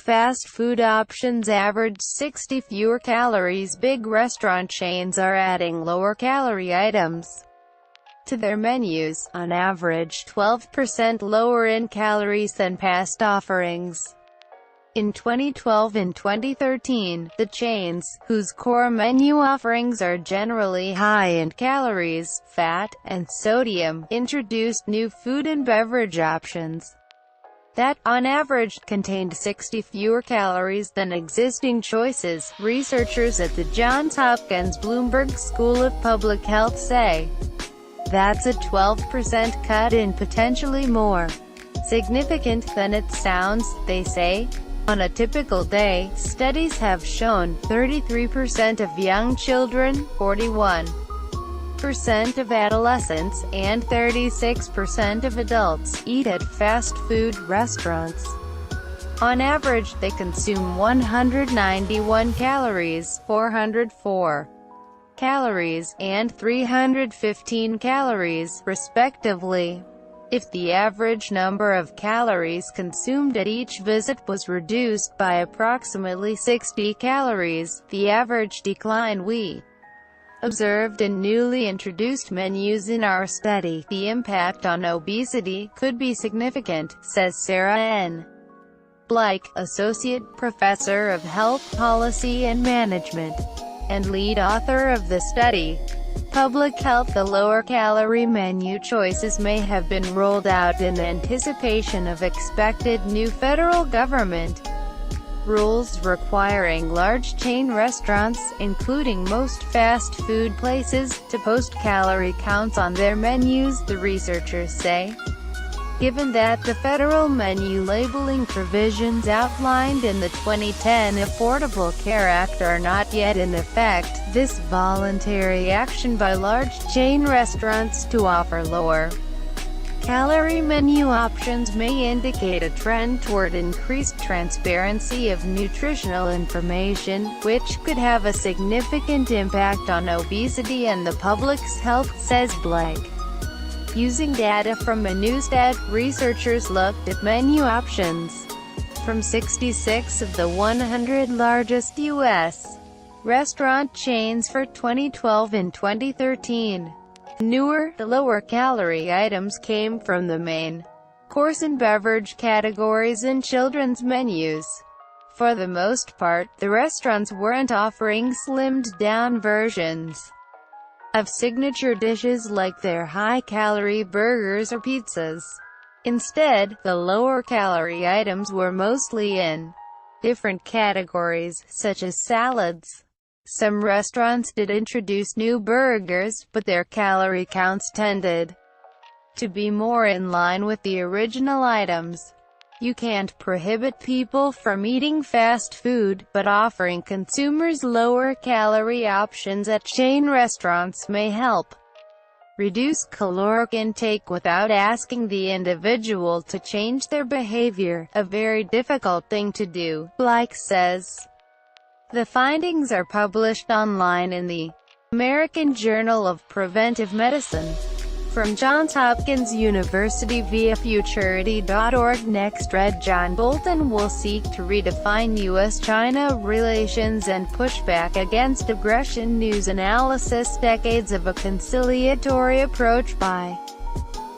fast food options average 60 fewer calories. Big restaurant chains are adding lower-calorie items to their menus, on average 12% lower in calories than past offerings. In 2012 and 2013, the chains, whose core menu offerings are generally high in calories, fat, and sodium, introduced new food and beverage options that, on average, contained 60 fewer calories than existing choices, researchers at the Johns Hopkins Bloomberg School of Public Health say. That's a 12% cut and potentially more significant than it sounds, they say. On a typical day, studies have shown 33% of young children, 41% of adolescents, and 36% of adults eat at fast food restaurants. On average, they consume 191 calories, 404 calories, and 315 calories, respectively. If the average number of calories consumed at each visit was reduced by approximately 60 calories, the average decline we observed in newly introduced menus in our study, the impact on obesity could be significant, says Sarah N. Blake, Associate Professor of Health Policy and Management, and lead author of the study. Public health. The lower-calorie menu choices may have been rolled out in anticipation of expected new federal government rules requiring large chain restaurants, including most fast food places, to post calorie counts on their menus, the researchers say. Given that the federal menu labeling provisions outlined in the 2010 Affordable Care Act are not yet in effect, this voluntary action by large chain restaurants to offer lower-calorie menu options may indicate a trend toward increased transparency of nutritional information, which could have a significant impact on obesity and the public's health, says Blake. Using data from a Newstat, researchers looked at menu options from 66 of the 100 largest U.S. restaurant chains for 2012 and 2013. Newer, lower-calorie items came from the main course and beverage categories in children's menus. For the most part, the restaurants weren't offering slimmed-down versions of signature dishes like their high-calorie burgers or pizzas. Instead, the lower-calorie items were mostly in different categories, such as salads. Some restaurants did introduce new burgers, but their calorie counts tended to be more in line with the original items. You can't prohibit people from eating fast food, but offering consumers lower-calorie options at chain restaurants may help reduce caloric intake without asking the individual to change their behavior, a very difficult thing to do, Blake says. The findings are published online in the American Journal of Preventive Medicine. From Johns Hopkins University via Futurity.org. Next, Red John Bolton will seek to redefine U.S.-China relations and push back against aggression. News analysis. Decades of a conciliatory approach by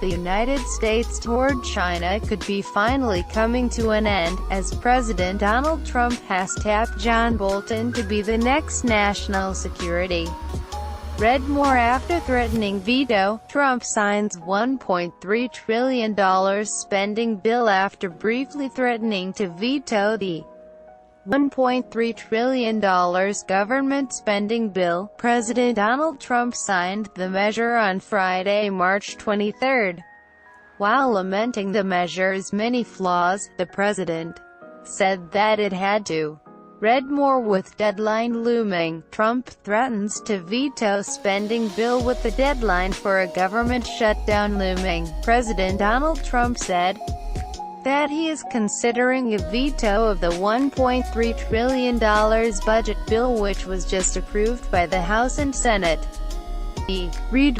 the United States toward China could be finally coming to an end, as President Donald Trump has tapped John Bolton to be the next national security red. More after threatening veto, Trump signs $1.3 trillion spending bill after briefly threatening to veto the $1.3 trillion government spending bill. President Donald Trump signed the measure on Friday, March 23. While lamenting the measure's many flaws, the president said that it had to read more. With deadline looming, Trump threatens to veto spending bill with the deadline for a government shutdown looming. President Donald Trump said that he is considering a veto of the $1.3 trillion budget bill, which was just approved by the House and Senate. Read